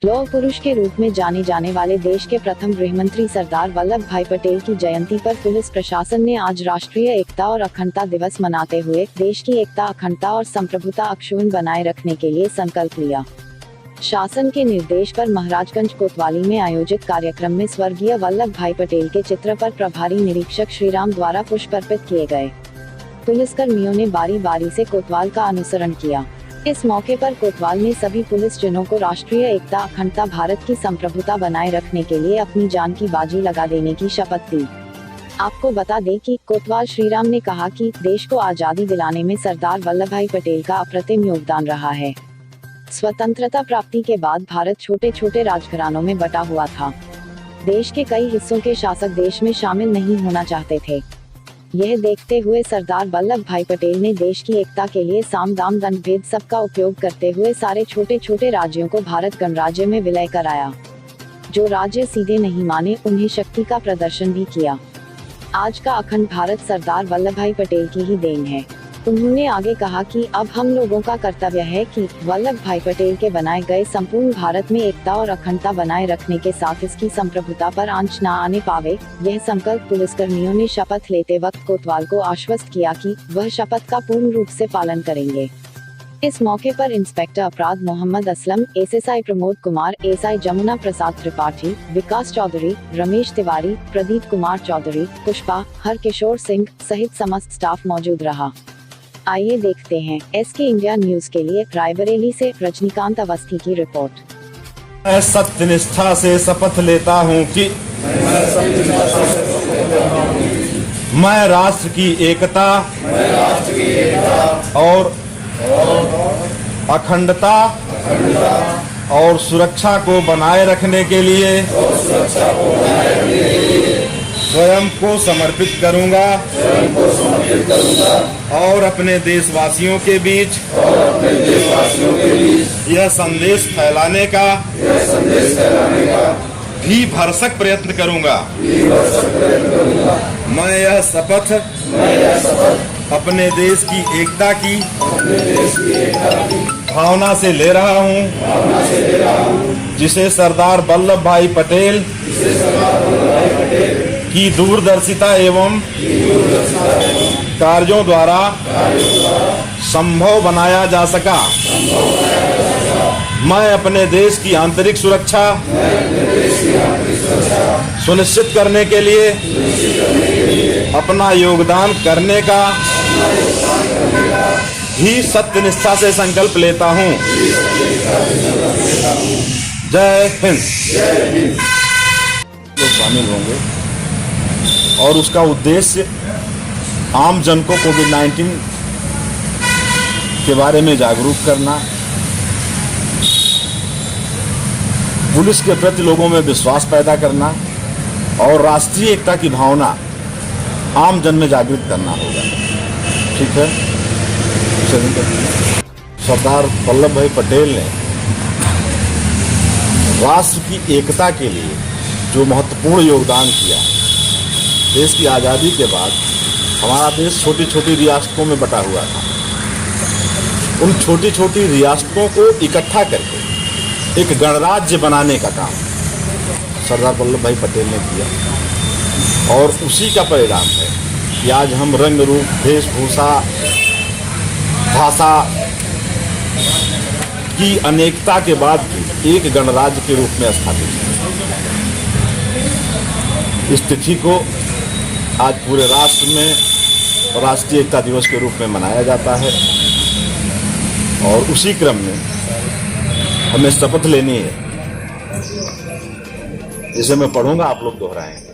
लौह पुरुष के रूप में जाने जाने वाले देश के प्रथम गृहमंत्री सरदार वल्लभ भाई पटेल की जयंती पर पुलिस प्रशासन ने आज राष्ट्रीय एकता और अखंडता दिवस मनाते हुए देश की एकता, अखंडता और संप्रभुता अक्षुण्ण बनाए रखने के लिए संकल्प लिया। शासन के निर्देश पर महाराजगंज कोतवाली में आयोजित कार्यक्रम में स्वर्गीय वल्लभ भाई पटेल के चित्र पर प्रभारी निरीक्षक श्रीराम द्वारा पुष्प अर्पित किए गए। पुलिसकर्मियों ने बारी बारी से कोतवाल का अनुसरण किया। इस मौके पर कोतवाल ने सभी पुलिस जनों को राष्ट्रीय एकता, अखंडता, भारत की संप्रभुता बनाए रखने के लिए अपनी जान की बाजी लगा देने की शपथ दी। आपको बता दें कि कोतवाल श्रीराम ने कहा कि देश को आजादी दिलाने में सरदार वल्लभ भाई पटेल का अप्रतिम योगदान रहा है। स्वतंत्रता प्राप्ति के बाद भारत छोटे छोटे राजघरानों में बटा हुआ था। देश के कई हिस्सों के शासक देश में शामिल नहीं होना चाहते थे। यह देखते हुए सरदार वल्लभ भाई पटेल ने देश की एकता के लिए साम दाम दंड भेद सबका उपयोग करते हुए सारे छोटे छोटे राज्यों को भारत गणराज्य में विलय कराया। जो राज्य सीधे नहीं माने उन्हें शक्ति का प्रदर्शन भी किया। आज का अखंड भारत सरदार वल्लभ भाई पटेल की ही देन है। उन्होंने आगे कहा कि अब हम लोगों का कर्तव्य है कि वल्लभ भाई पटेल के बनाए गए संपूर्ण भारत में एकता और अखंडता बनाए रखने के साथ इसकी संप्रभुता पर आंच न आने पावे। यह संकल्प पुलिसकर्मियों ने शपथ लेते वक्त कोतवाल को आश्वस्त किया कि वह शपथ का पूर्ण रूप से पालन करेंगे। इस मौके पर इंस्पेक्टर अपराध मोहम्मद असलम, एसएसआई प्रमोद कुमार, एसआई जमुना प्रसाद त्रिपाठी, विकास चौधरी, रमेश तिवारी, प्रदीप कुमार चौधरी, पुष्पा, हरकिशोर सिंह सहित समस्त स्टाफ मौजूद रहा। आइए देखते हैं एसके इंडिया न्यूज के लिए रायबरेली से रजनीकांत अवस्थी की रिपोर्ट। मैं सत्यनिष्ठा से शपथ लेता हूं कि मैं राष्ट्र की एकता और अखंडता और सुरक्षा को बनाए रखने के लिए स्वयं को समर्पित करूंगा और अपने देशवासियों के बीच यह संदेश फैलाने का भी भरसक प्रयत्न करूंगा। मैं यह शपथ अपने देश की एकता की भावना से ले रहा हूं, जिसे सरदार वल्लभ भाई पटेल की दूरदर्शिता एवं कार्यों द्वारा संभव बनाया जा सका। मैं अपने देश की आंतरिक सुरक्षा सुनिश्चित करने के लिए अपना योगदान करने का भी सत्यनिष्ठा से संकल्प लेता हूं। जय हिंद। लोग शामिल होंगे और उसका उद्देश्य आम जन को कोविड-19 के बारे में जागरूक करना, पुलिस के प्रति लोगों में विश्वास पैदा करना और राष्ट्रीय एकता की भावना आम जन में जागृत करना होगा। ठीक है। सरदार वल्लभ भाई पटेल ने राष्ट्र की एकता के लिए जो महत्वपूर्ण योगदान किया, देश की आज़ादी के बाद हमारा देश छोटी छोटी रियासतों में बटा हुआ था। उन छोटी छोटी रियासतों को इकट्ठा करके एक गणराज्य बनाने का काम सरदार वल्लभ भाई पटेल ने किया और उसी का परिणाम है कि आज हम रंग रूप, वेशभूषा, भाषा की अनेकता के बाद भी एक गणराज्य के रूप में स्थापित है। इस तिथि को आज पूरे राष्ट्र में राष्ट्रीय एकता दिवस के रूप में मनाया जाता है और उसी क्रम में हमें शपथ लेनी है, जिसे मैं पढ़ूंगा, आप लोग दोहराएंगे।